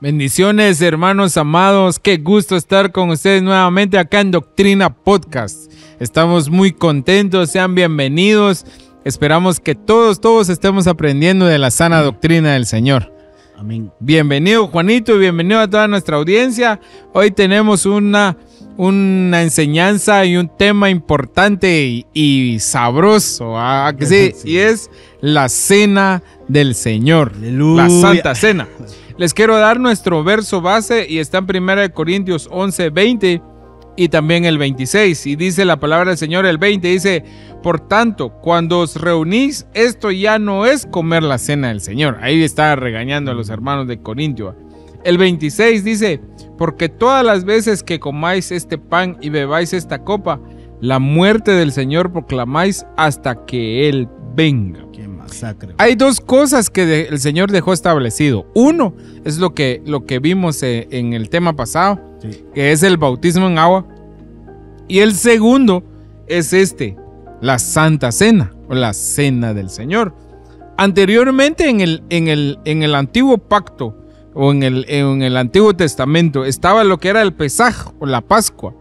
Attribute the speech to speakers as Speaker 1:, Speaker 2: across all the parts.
Speaker 1: Bendiciones, hermanos amados. Qué gusto estar con ustedes nuevamente acá en Doctrina Podcast. Estamos muy contentos, sean bienvenidos. Esperamos que todos estemos aprendiendo de la sana doctrina del Señor.
Speaker 2: Amén.
Speaker 1: Bienvenido, Juanito, y bienvenido a toda nuestra audiencia. Hoy tenemos una enseñanza y un tema importante y sabroso, ¿ah? Que sí, y es la cena del Señor.
Speaker 2: Aleluya.
Speaker 1: La Santa Cena. Les quiero dar nuestro verso base y está en 1 Corintios 11, 20 y también el 26. Y dice la palabra del Señor, el 20, dice: por tanto, cuando os reunís, esto ya no es comer la cena del Señor. Ahí está regañando a los hermanos de Corintio. El 26 dice: porque todas las veces que comáis este pan y bebáis esta copa, la muerte del Señor proclamáis hasta que Él venga.
Speaker 2: Qué masacre.
Speaker 1: Hay dos cosas que el Señor dejó establecido. Uno es lo que vimos en el tema pasado,
Speaker 2: Sí.
Speaker 1: que es el bautismo en agua. Y el segundo es la Santa Cena o la Cena del Señor. Anteriormente en el Antiguo Pacto o en el Antiguo Testamento estaba lo que era el Pesaj o la Pascua,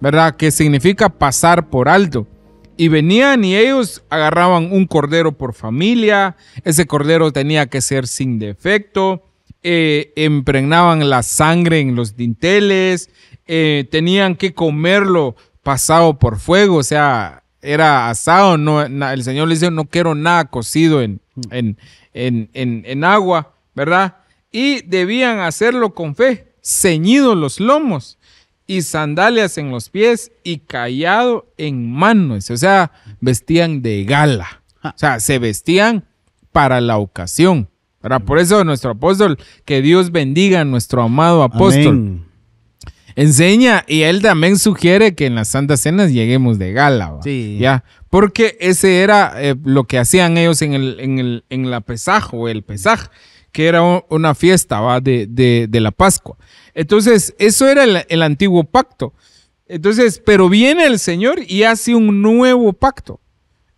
Speaker 1: ¿verdad? Que significa pasar por alto. Y venían y ellos agarraban un cordero por familia. Ese cordero tenía que ser sin defecto. Impregnaban la sangre en los dinteles. Tenían que comerlo pasado por fuego. O sea, era asado. El Señor le dice: no quiero nada cocido en agua, ¿verdad? Y debían hacerlo con fe, ceñidos los lomos y sandalias en los pies y cayado en manos. O sea, vestían de gala. O sea, se vestían para la ocasión, ¿verdad? Por eso nuestro apóstol, que Dios bendiga a nuestro amado apóstol,
Speaker 2: Amén.
Speaker 1: enseña, y él también sugiere que en las Santas Cenas lleguemos de gala, ¿va?
Speaker 2: Sí.
Speaker 1: ¿Ya? Porque ese era lo que hacían ellos en la Pesaj o el Pesaj, que era una fiesta, ¿va? De la Pascua. Entonces, eso era el antiguo pacto. Entonces, pero viene el Señor y hace un nuevo pacto.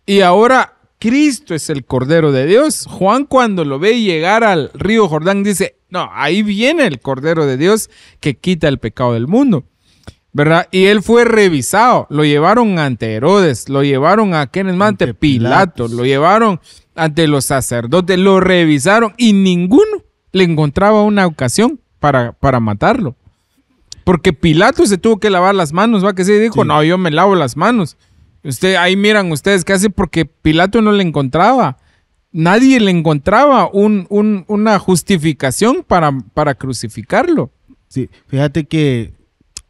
Speaker 1: Y ahora Cristo es el Cordero de Dios. Juan, cuando lo ve llegar al río Jordán, dice: no, ahí viene el Cordero de Dios que quita el pecado del mundo, ¿verdad? Y él fue revisado. Lo llevaron ante Herodes, lo llevaron ante Pilato, lo llevaron ante los sacerdotes, lo revisaron y ninguno le encontraba una ocasión para matarlo. Porque Pilato se tuvo que lavar las manos, ¿va? Que sí dijo:
Speaker 2: Sí.
Speaker 1: no, yo me lavo las manos. Ahí miran ustedes qué hace, porque Pilato no le encontraba. Nadie le encontraba una justificación para crucificarlo.
Speaker 2: Sí, fíjate que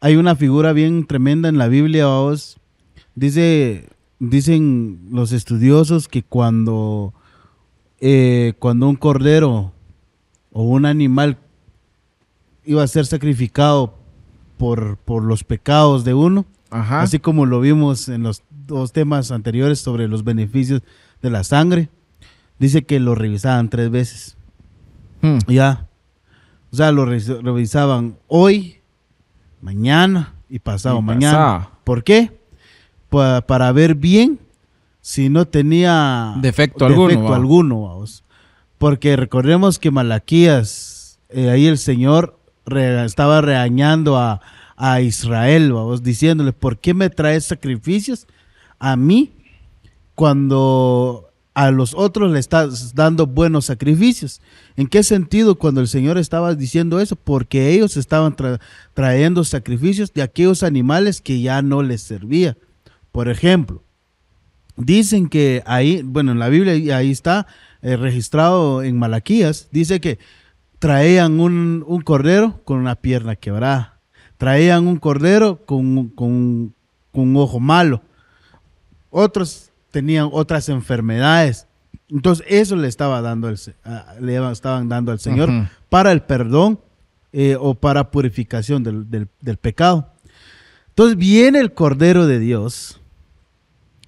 Speaker 2: hay una figura bien tremenda en la Biblia, vos. Dicen los estudiosos que cuando un cordero o un animal iba a ser sacrificado por los pecados de uno,
Speaker 1: Ajá.
Speaker 2: así como lo vimos en los dos temas anteriores sobre los beneficios de la sangre, dice que lo revisaban 3 veces. Ya. O sea, lo revisaban hoy, mañana y pasado mañana. ¿Por qué? Para ver bien si no tenía
Speaker 1: Defecto alguno,
Speaker 2: vamos. Porque recordemos que Malaquías, ahí el Señor estaba regañando a Israel, vamos, diciéndole: ¿por qué me traes sacrificios a mí cuando a los otros le estás dando buenos sacrificios? ¿En qué sentido cuando el Señor estaba diciendo eso? Porque ellos estaban trayendo sacrificios de aquellos animales que ya no les servía. Por ejemplo, dicen que ahí, bueno, en la Biblia ahí está registrado en Malaquías, dice que traían un cordero con una pierna quebrada, traían un cordero con un ojo malo, otros tenían otras enfermedades. Entonces eso le estaban dando al Señor,
Speaker 1: Ujú,
Speaker 2: para el perdón o para purificación del pecado. Entonces viene el Cordero de Dios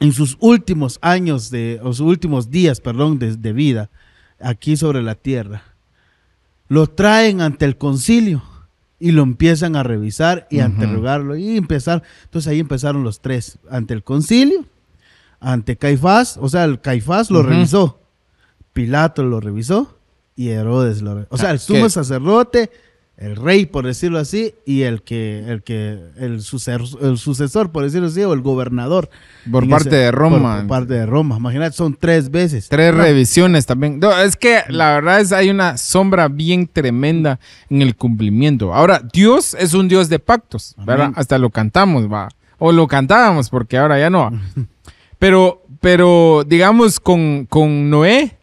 Speaker 2: en sus últimos años o sus últimos días, de vida aquí sobre la tierra. Lo traen ante el concilio y lo empiezan a revisar y a interrogarlo entonces ahí empezaron los 3 ante el concilio, ante Caifás. O sea, el Caifás lo revisó, Pilato lo revisó y Herodes lo revisó. O sea, el sumo sacerdote el rey, por decirlo así, y el sucesor, por decirlo así, o el gobernador.
Speaker 1: Por parte de Roma.
Speaker 2: Por parte de Roma. Imagínate, son 3 veces.
Speaker 1: 3 revisiones también. No, es que la verdad hay una sombra bien tremenda en el cumplimiento. Ahora, Dios es un Dios de pactos, ¿verdad?
Speaker 2: Amén.
Speaker 1: Hasta lo cantamos, va. O lo cantábamos, porque ahora ya no. Pero digamos, con Noé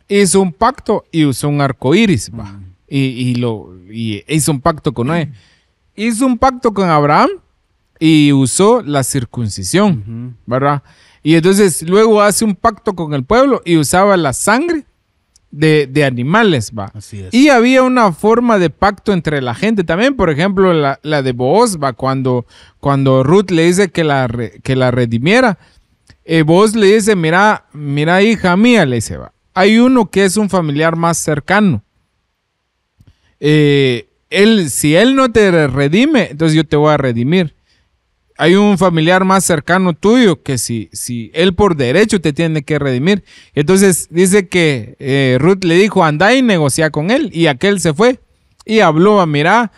Speaker 1: hizo un pacto y usó un arco iris, va. Y hizo un pacto con Noé. Hizo un pacto con Abraham y usó la circuncisión, ¿verdad? Y entonces luego hace un pacto con el pueblo y usaba la sangre de animales, ¿va?
Speaker 2: Así es.
Speaker 1: Y había una forma de pacto entre la gente también, por ejemplo, la de Booz, ¿va? Cuando Ruth le dice que la redimiera, Booz le dice, mira, hija mía, le dice, va, hay uno que es un familiar más cercano. Si él no te redime, entonces yo te voy a redimir. Hay un familiar más cercano tuyo que si él por derecho te tiene que redimir. Entonces dice que Ruth le dijo, anda y negocia con él. Y aquel se fue y habló, mira,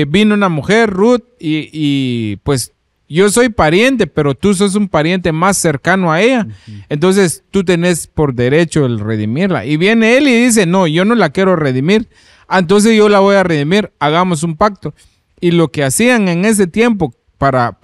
Speaker 1: vino una mujer, Ruth, y pues yo soy pariente, pero tú sos un pariente más cercano a ella. Entonces tú tenés por derecho el redimirla. Y viene él y dice, no, yo no la quiero redimir. Entonces yo la voy a redimir, hagamos un pacto. Y lo que hacían en ese tiempo para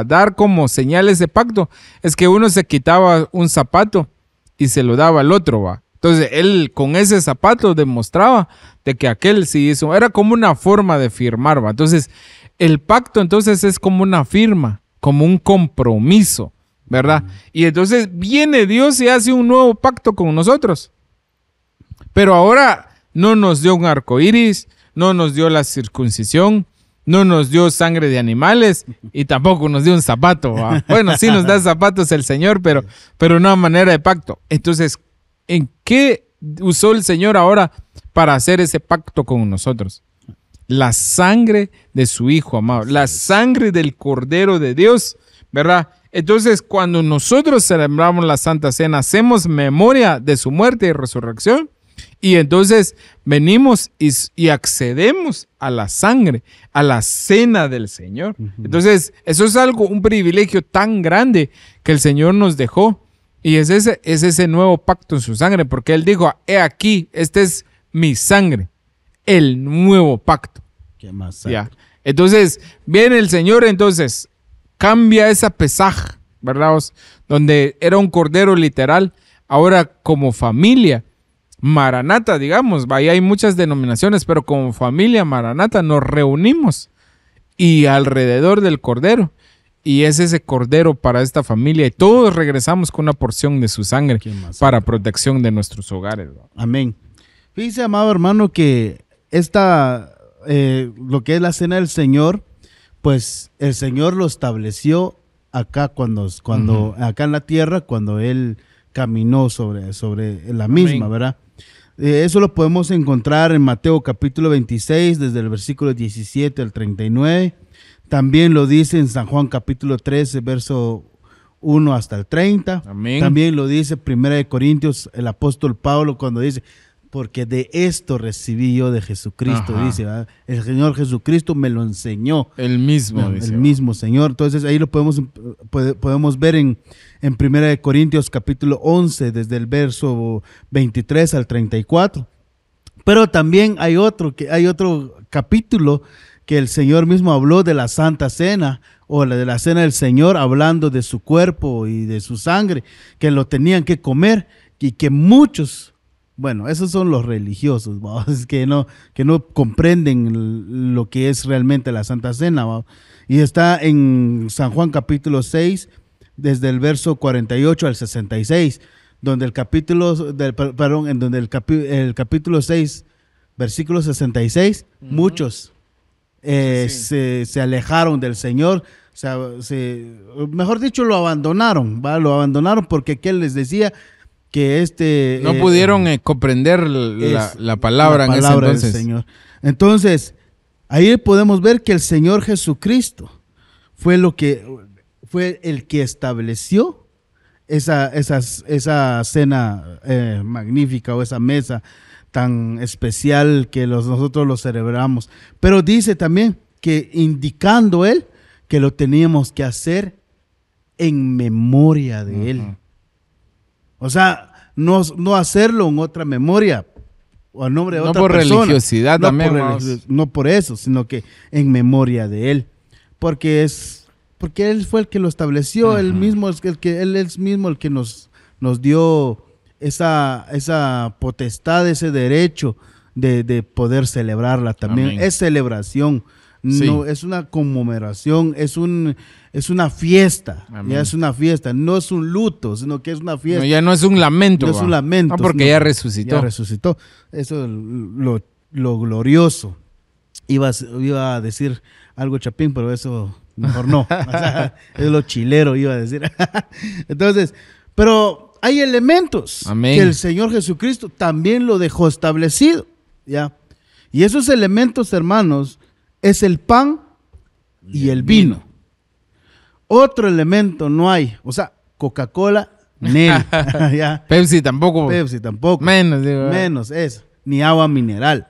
Speaker 1: dar como señales de pacto es que uno se quitaba un zapato y se lo daba al otro, va. Entonces él con ese zapato demostraba de que aquel sí hizo, era como una forma de firmar, va. Entonces el pacto entonces es como una firma, como un compromiso, ¿verdad? Y entonces viene Dios y hace un nuevo pacto con nosotros. Pero ahora no nos dio un arco iris, no nos dio la circuncisión, no nos dio sangre de animales y tampoco nos dio un zapato, ¿va? Bueno, sí nos da zapatos el Señor, pero no a manera de pacto. Entonces, ¿en qué usó el Señor ahora para hacer ese pacto con nosotros? La sangre de su Hijo amado, la sangre del Cordero de Dios, ¿verdad? Entonces, cuando nosotros celebramos la Santa Cena, hacemos memoria de su muerte y resurrección. Y entonces venimos y accedemos a la sangre, a la cena del Señor. Entonces, eso es un privilegio tan grande que el Señor nos dejó. Y es ese nuevo pacto en su sangre, porque Él dijo, he aquí, esta es mi sangre, el nuevo pacto.
Speaker 2: ¿Qué más?
Speaker 1: Ya. Entonces, viene el Señor, entonces, cambia esa pesaje, ¿verdad? Donde era un cordero literal, ahora como familia. Maranata, digamos, ahí hay muchas denominaciones, pero como familia Maranata nos reunimos y alrededor del Cordero, y es ese Cordero para esta familia, y todos regresamos con una porción de su sangre para protección de nuestros hogares.
Speaker 2: Amén. Fíjese, amado hermano, que lo que es la cena del Señor, pues el Señor lo estableció acá acá en la tierra, cuando Él caminó sobre la misma, ¿verdad? Eso lo podemos encontrar en Mateo capítulo 26, desde el versículo 17 al 39. También lo dice en San Juan capítulo 13, verso 1 hasta el 30.
Speaker 1: Amén.
Speaker 2: También lo dice 1 Corintios, el apóstol Pablo, cuando dice, porque de esto recibí yo de Jesucristo, dice, ¿verdad? El Señor Jesucristo me lo enseñó.
Speaker 1: El mismo, dice,
Speaker 2: el mismo Señor. Entonces ahí lo podemos ver en 1 Corintios capítulo 11, desde el verso 23 al 34. Pero también hay otro capítulo que el Señor mismo habló de la Santa Cena, o de la Cena del Señor, hablando de su cuerpo y de su sangre, que lo tenían que comer, y que muchos, bueno, esos son los religiosos, ¿va? que no comprenden lo que es realmente la Santa Cena, ¿va? Y está en San Juan capítulo 6, desde el verso 48 al 66, donde el capítulo 6, versículo 66, muchos se alejaron del Señor, mejor dicho, lo abandonaron, ¿va? Lo abandonaron porque aquel les decía que
Speaker 1: no pudieron comprender la palabra en ese entonces.
Speaker 2: Del Señor. Entonces, ahí podemos ver que el Señor Jesucristo fue el que estableció esa cena magnífica, o esa mesa tan especial que nosotros lo celebramos. Pero dice también que indicando él que lo teníamos que hacer en memoria de él. O sea, no hacerlo en otra memoria o en nombre de otra persona.
Speaker 1: No por religiosidad también.
Speaker 2: No por eso, sino que en memoria de él. Porque él fue el que lo estableció, él es mismo el que nos dio esa potestad, ese derecho de poder celebrarla también. Amén. Es celebración, sí. No es una conmemoración, es una fiesta. Ya es una fiesta, no es un luto, sino que es una fiesta.
Speaker 1: No, ya no es un lamento.
Speaker 2: No es un lamento.
Speaker 1: No, porque ya resucitó.
Speaker 2: Ya resucitó. Eso es lo glorioso. Iba a decir algo, Chapín, pero eso mejor no. O sea, es lo chilero, iba a decir. Entonces, pero hay elementos. Amén. Que el Señor Jesucristo también lo dejó establecido, ¿ya? Y esos elementos, hermanos, es el pan y el vino. Otro elemento no hay. O sea, Coca-Cola, Nel. ¿Ya?
Speaker 1: Pepsi tampoco.
Speaker 2: Menos eso. Ni agua mineral.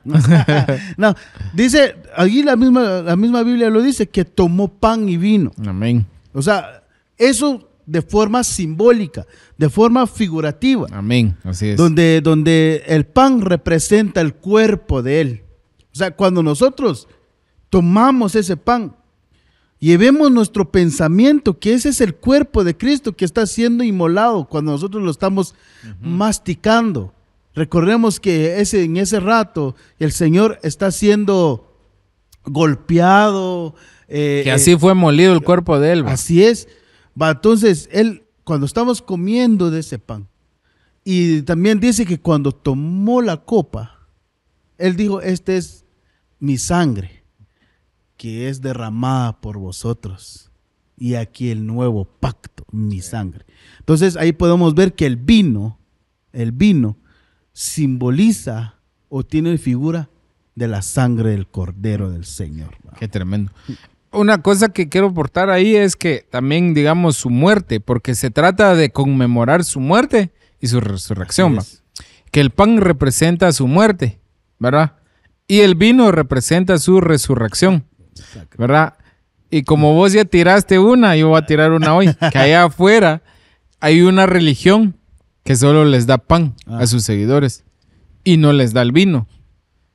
Speaker 2: No, dice, aquí la misma Biblia lo dice, que tomó pan y vino.
Speaker 1: Amén.
Speaker 2: O sea, eso de forma simbólica, de forma figurativa.
Speaker 1: Amén, así es.
Speaker 2: Donde el pan representa el cuerpo de él. O sea, cuando nosotros tomamos ese pan, llevemos nuestro pensamiento que ese es el cuerpo de Cristo que está siendo inmolado cuando nosotros lo estamos masticando. Recordemos que en ese rato el Señor está siendo golpeado.
Speaker 1: Que así fue molido el cuerpo de él.
Speaker 2: Así es. Entonces, cuando estamos comiendo de ese pan, y también dice que cuando tomó la copa, él dijo, esta es mi sangre, que es derramada por vosotros. Y aquí el nuevo pacto, mi sangre. Entonces, ahí podemos ver que el vino simboliza o tiene figura de la sangre del Cordero del Señor.
Speaker 1: Qué tremendo. Una cosa que quiero aportar ahí es que también, digamos, su muerte, porque se trata de conmemorar su muerte y su resurrección, que el pan representa su muerte, ¿verdad? Y el vino representa su resurrección, ¿verdad? Y como vos ya tiraste una, yo voy a tirar una hoy, que allá afuera hay una religión que solo les da pan a sus seguidores y no les da el vino.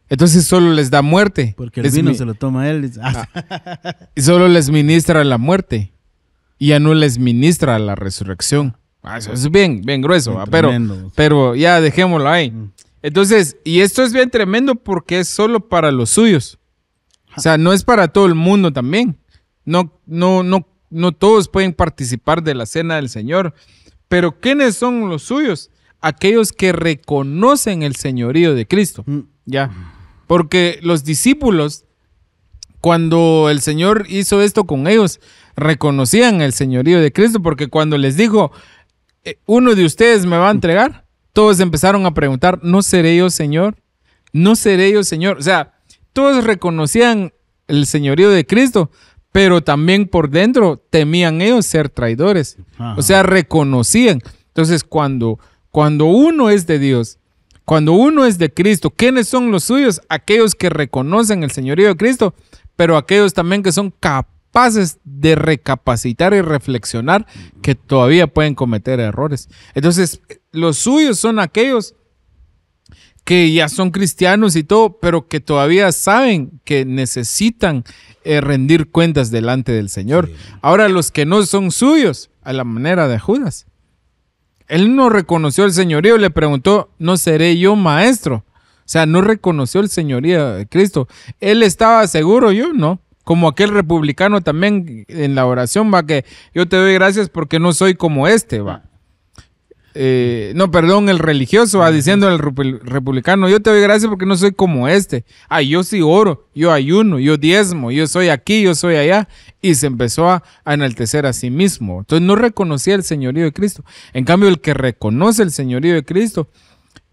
Speaker 1: Entonces solo les da muerte.
Speaker 2: Porque el vino se lo toma él.
Speaker 1: Y solo les ministra la muerte y ya no les ministra la resurrección. Eso es bien grueso, pero ya dejémoslo ahí. Entonces, y esto es bien tremendo porque es solo para los suyos. O sea, no es para todo el mundo también. No todos pueden participar de la cena del Señor. Pero ¿quiénes son los suyos? Aquellos que reconocen el señorío de Cristo. Ya. Porque los discípulos, cuando el Señor hizo esto con ellos, reconocían el señorío de Cristo, porque cuando les dijo, uno de ustedes me va a entregar, todos empezaron a preguntar, ¿no seré yo Señor? ¿No seré yo Señor? O sea, todos reconocían el señorío de Cristo, pero también por dentro temían ellos ser traidores. O sea, reconocían. Entonces, cuando uno es de Dios, cuando uno es de Cristo, ¿quiénes son los suyos? Aquellos que reconocen el señorío de Cristo, pero aquellos también que son capaces de recapacitar y reflexionar que todavía pueden cometer errores. Entonces, los suyos son aquellos que ya son cristianos y todo, pero que todavía saben que necesitan rendir cuentas delante del Señor. Sí. Ahora, los que no son suyos, a la manera de Judas, él no reconoció el señorío, le preguntó, ¿no seré yo maestro? O sea, no reconoció el señorío de Cristo. Él estaba seguro, yo no. Como aquel republicano también en la oración, va, que yo te doy gracias porque no soy como este, va. El religioso va diciendo al republicano, yo te doy gracias porque no soy como este. Yo sí oro, yo ayuno, yo diezmo, yo soy aquí, yo soy allá. Y se empezó a enaltecer a sí mismo. Entonces no reconocía el señorío de Cristo. En cambio, el que reconoce el señorío de Cristo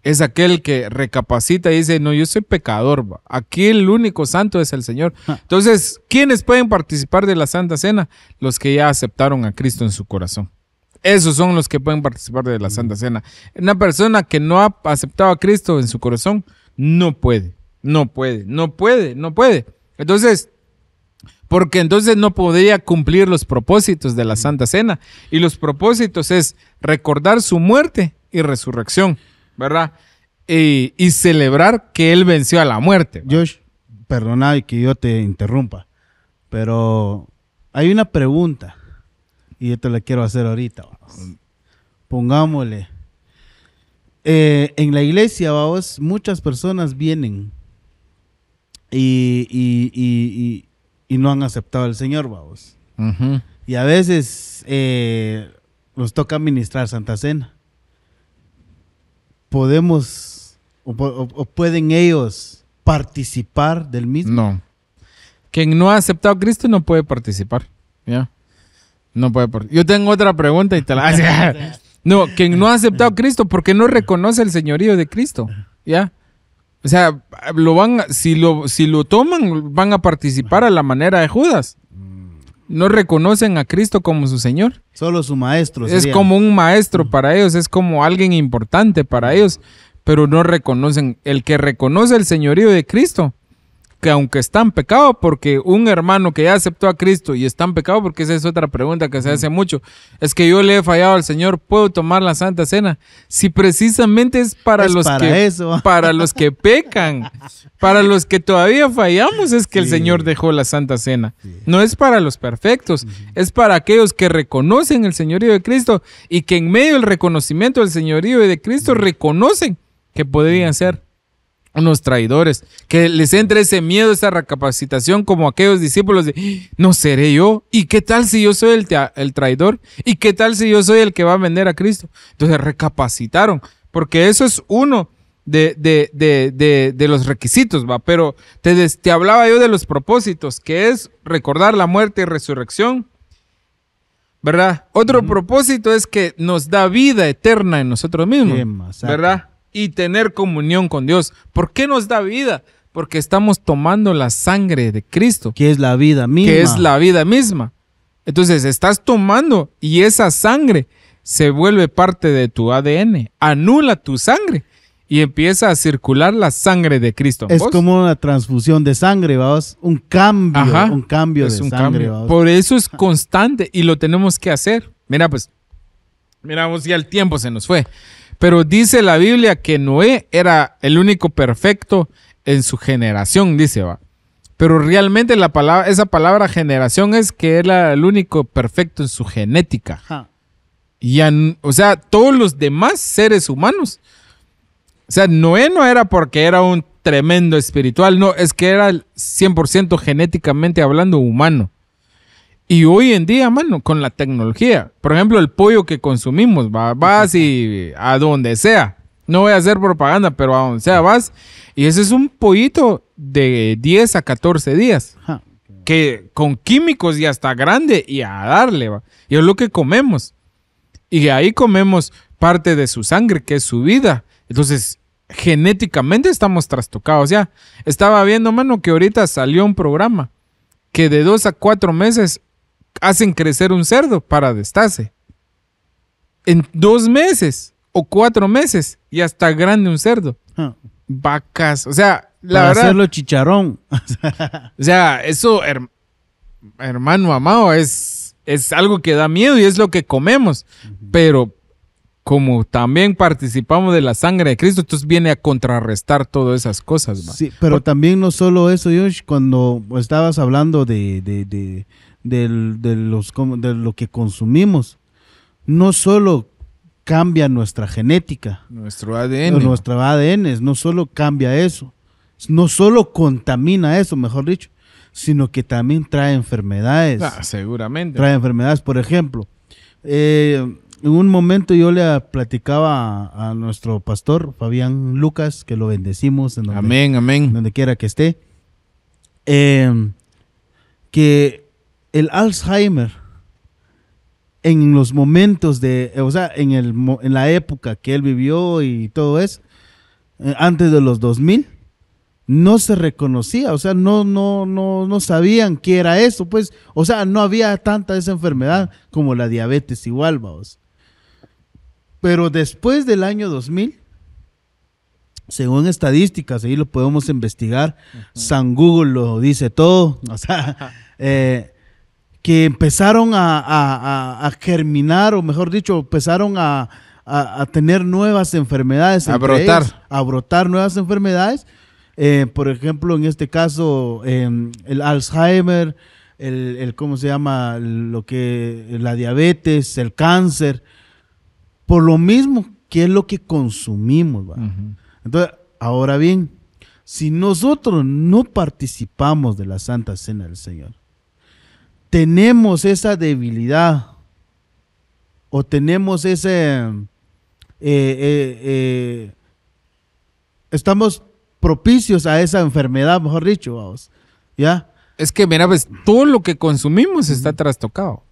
Speaker 1: es aquel que recapacita y dice, no, yo soy pecador, va. Aquí el único santo es el Señor. Entonces, ¿quiénes pueden participar de la Santa Cena? Los que ya aceptaron a Cristo en su corazón. Esos son los que pueden participar de la Santa Cena. Una persona que no ha aceptado a Cristo en su corazón no puede. Entonces, porque entonces no podría cumplir los propósitos de la Santa Cena. Y los propósitos es recordar su muerte y resurrección, ¿verdad? Y celebrar que Él venció a la muerte.
Speaker 2: Josh, perdona que yo te interrumpa, pero hay una pregunta y yo te la quiero hacer ahorita. Vamos. Pongámosle. En la iglesia, vamos, muchas personas vienen y no han aceptado al Señor, vamos.
Speaker 1: Uh-huh.
Speaker 2: Y a veces nos toca ministrar Santa Cena. ¿Podemos o pueden ellos participar del mismo?
Speaker 1: No. Quien no ha aceptado a Cristo no puede participar. ¿Ya? No puede participar. Yo tengo otra pregunta y te la... No, quien no ha aceptado a Cristo porque no reconoce el señorío de Cristo. ¿Ya? O sea, si lo toman, van a participar a la manera de Judas. No reconocen a Cristo como su Señor.
Speaker 2: Solo su maestro.
Speaker 1: Es como un maestro para ellos, es como alguien importante para ellos, pero no reconocen. El que reconoce el señorío de Cristo, que aunque está en pecado, porque un hermano que ya aceptó a Cristo y está en pecado, porque esa es otra pregunta que se hace mucho, es que yo le he fallado al Señor, ¿puedo tomar la Santa Cena? Si precisamente es para los que pecan, para los que todavía fallamos, es que el Señor dejó la Santa Cena. No es para los perfectos, es para aquellos que reconocen el señorío de Cristo y que en medio del reconocimiento del señorío de Cristo reconocen que podrían ser unos traidores, que les entre ese miedo, esa recapacitación como aquellos discípulos de, no seré yo, ¿y qué tal si yo soy el traidor? ¿Y qué tal si yo soy el que va a vender a Cristo? Entonces recapacitaron, porque eso es uno de los requisitos, ¿va? Pero te hablaba yo de los propósitos, que es recordar la muerte y resurrección, ¿verdad? Otro propósito es que nos da vida eterna en nosotros mismos, ¿verdad? Y tener comunión con Dios. ¿Por qué nos da vida? Porque estamos tomando la sangre de Cristo.
Speaker 2: Que es la vida misma.
Speaker 1: Que es la vida misma. Entonces estás tomando y esa sangre se vuelve parte de tu ADN. Anula tu sangre y empieza a circular la sangre de Cristo.
Speaker 2: Es como una transfusión de sangre, vamos. Un cambio de sangre. Vamos.
Speaker 1: Por eso es constante y lo tenemos que hacer. Mira, pues, miramos, ya el tiempo se nos fue. Pero dice la Biblia que Noé era el único perfecto en su generación, dice, va. Pero realmente esa palabra generación es que era el único perfecto en su genética. O sea, todos los demás seres humanos. O sea, Noé no era porque era un tremendo espiritual, no, es que era 100% genéticamente hablando humano. Y hoy en día, mano, con la tecnología, por ejemplo, el pollo que consumimos, vas y a donde sea, no voy a hacer propaganda, pero a donde sea vas, y ese es un pollito de 10 a 14 días, que con químicos y hasta grande, y a darle, va. Y es lo que comemos. Y ahí comemos parte de su sangre, que es su vida. Entonces, genéticamente estamos trastocados ya. Estaba viendo, mano, que ahorita salió un programa que de 2 a 4 meses hacen crecer un cerdo para destace. En 2 meses o 4 meses ya está grande un cerdo. Vacas, o sea, la
Speaker 2: para
Speaker 1: verdad.
Speaker 2: hacerlo chicharrón.
Speaker 1: O sea, eso, hermano amado, es algo que da miedo y es lo que comemos. Pero como también participamos de la sangre de Cristo, entonces viene a contrarrestar todas esas cosas, ¿va?
Speaker 2: Sí, pero también no solo eso, Josh, cuando estabas hablando de lo que consumimos, no solo cambia nuestra genética,
Speaker 1: nuestro ADN,
Speaker 2: no solo cambia eso, no solo contamina eso, mejor dicho, sino que también trae enfermedades.
Speaker 1: Seguramente.
Speaker 2: Trae enfermedades, por ejemplo, en un momento yo le platicaba a nuestro pastor Fabián Lucas, que lo bendecimos en donde quiera que esté, que el Alzheimer en los momentos en la época que él vivió y todo eso, antes de los 2000, no se reconocía, o sea, no sabían qué era eso, pues, o sea, no había tanta esa enfermedad como la diabetes igual, vamos. Pero después del año 2000, según estadísticas, ahí lo podemos investigar, San Google lo dice todo, o sea, que empezaron a germinar, o mejor dicho, empezaron a tener nuevas enfermedades.
Speaker 1: A brotar.
Speaker 2: A brotar nuevas enfermedades. Por ejemplo, en este caso, el Alzheimer, ¿cómo se llama? La diabetes, el cáncer. Por lo mismo, que es lo que consumimos, ¿va? Entonces, ahora bien, si nosotros no participamos de la Santa Cena del Señor, tenemos esa debilidad o tenemos estamos propicios a esa enfermedad, mejor dicho, vamos, ¿ya?
Speaker 1: Es que, mira, pues, todo lo que consumimos está trastocado.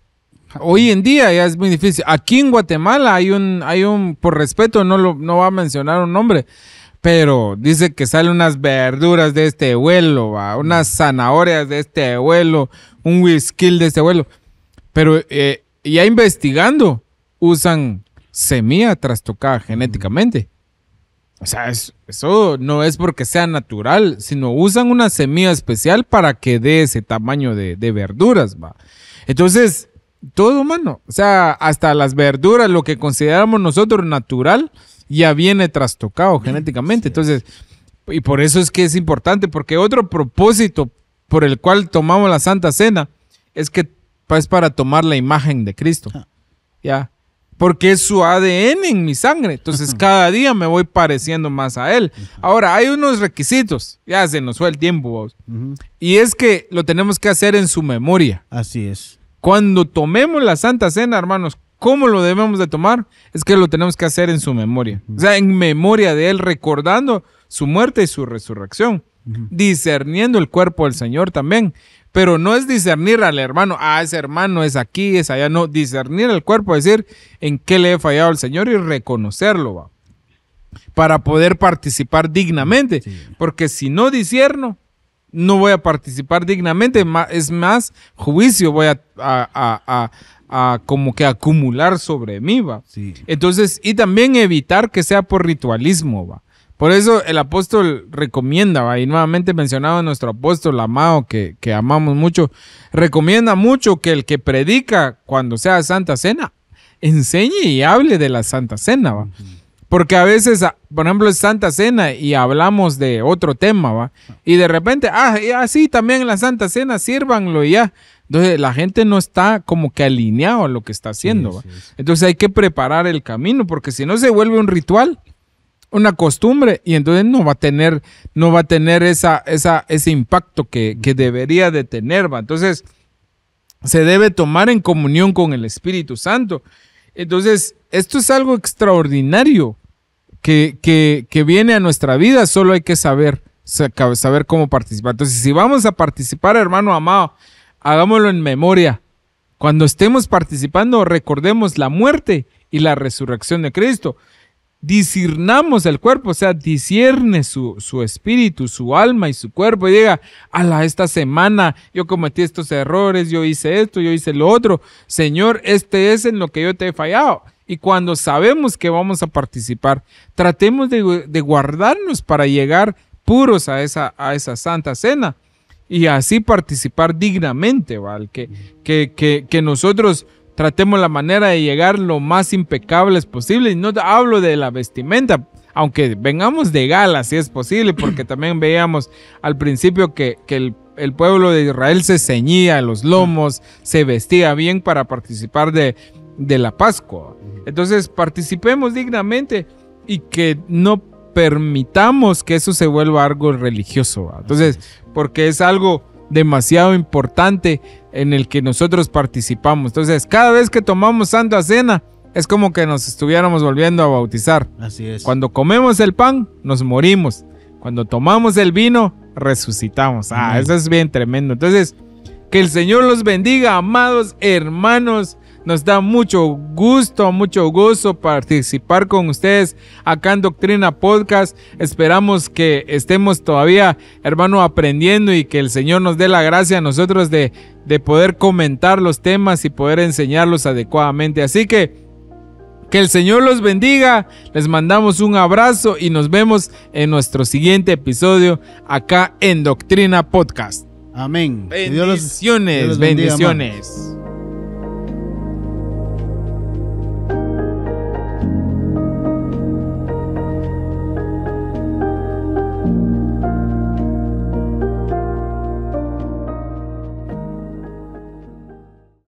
Speaker 1: Hoy en día ya es muy difícil. Aquí en Guatemala hay un, por respeto, no va a mencionar un nombre, pero dice que salen unas verduras de este vuelo, ¿va? Unas zanahorias de este vuelo, un whisky de este vuelo. Pero ya investigando, usan semilla trastocada genéticamente. O sea, eso no es porque sea natural, sino usan una semilla especial para que dé ese tamaño de verduras, ¿va? Entonces, todo, mano. O sea, hasta las verduras, lo que consideramos nosotros natural, ya viene trastocado genéticamente. Entonces, y por eso es que es importante, porque otro propósito por el cual tomamos la Santa Cena es que es para tomar la imagen de Cristo. ¿Ya? Porque es su ADN en mi sangre. Entonces, cada día me voy pareciendo más a Él. Ahora, hay unos requisitos. Ya se nos fue el tiempo, vos. Y es que lo tenemos que hacer en su memoria.
Speaker 2: Así es.
Speaker 1: Cuando tomemos la Santa Cena, hermanos, ¿cómo lo debemos de tomar? Es que lo tenemos que hacer en su memoria. O sea, en memoria de Él, recordando su muerte y su resurrección. Discerniendo el cuerpo del Señor también. Pero no es discernir al hermano, ese hermano es aquí, es allá. No, discernir el cuerpo, es decir, en qué le he fallado al Señor y reconocerlo, ¿va? Para poder participar dignamente. Sí. Porque si no discierno, no voy a participar dignamente. Es más, juicio voy a como que acumular sobre mí, ¿va? Sí. Entonces, y también evitar que sea por ritualismo, ¿va? Por eso el apóstol recomienda, ¿va? Y nuevamente mencionaba a nuestro apóstol amado que amamos mucho, recomienda mucho que el que predica cuando sea Santa Cena, enseñe y hable de la Santa Cena, ¿va? Porque a veces, por ejemplo, es Santa Cena y hablamos de otro tema, ¿va? Y de repente, sí, también en la Santa Cena, sírvanlo y ya. Entonces la gente no está como que alineado a lo que está haciendo, ¿va? Entonces hay que preparar el camino, porque si no se vuelve un ritual, una costumbre, y entonces no va a tener ese impacto que debería de tener, ¿va? Entonces se debe tomar en comunión con el Espíritu Santo. Entonces esto es algo extraordinario que viene a nuestra vida. Solo hay que saber cómo participar. Entonces, si vamos a participar, hermano amado, hagámoslo en memoria. Cuando estemos participando, recordemos la muerte y la resurrección de Cristo. Discernamos el cuerpo, o sea, discierne su espíritu, su alma y su cuerpo, y diga, esta semana yo cometí estos errores, yo hice esto, yo hice lo otro. Señor, este es en lo que yo te he fallado. Y cuando sabemos que vamos a participar, tratemos de guardarnos para llegar puros a esa Santa Cena y así participar dignamente, ¿vale? Que nosotros tratemos la manera de llegar lo más impecables posible. Y no hablo de la vestimenta, aunque vengamos de gala si es posible, porque también veíamos al principio que el pueblo de Israel se ceñía los lomos, se vestía bien para participar de la Pascua. Entonces participemos dignamente y que no permitamos que eso se vuelva algo religioso, ¿va? Entonces, porque es algo demasiado importante en el que nosotros participamos. Entonces, cada vez que tomamos Santa Cena, es como que nos estuviéramos volviendo a bautizar.
Speaker 2: Así es.
Speaker 1: Cuando comemos el pan, nos morimos. Cuando tomamos el vino, resucitamos. Eso es bien tremendo. Entonces, que el Señor los bendiga, amados hermanos. Nos da mucho gusto, mucho gozo participar con ustedes acá en Doctrina Podcast. Esperamos que estemos todavía, hermano, aprendiendo y que el Señor nos dé la gracia a nosotros de poder comentar los temas y poder enseñarlos adecuadamente. Así que Que el Señor los bendiga. Les mandamos un abrazo y nos vemos en nuestro siguiente episodio acá en Doctrina Podcast.
Speaker 2: Amén.
Speaker 1: Bendiciones,
Speaker 2: Dios los bendiga,
Speaker 1: bendiciones.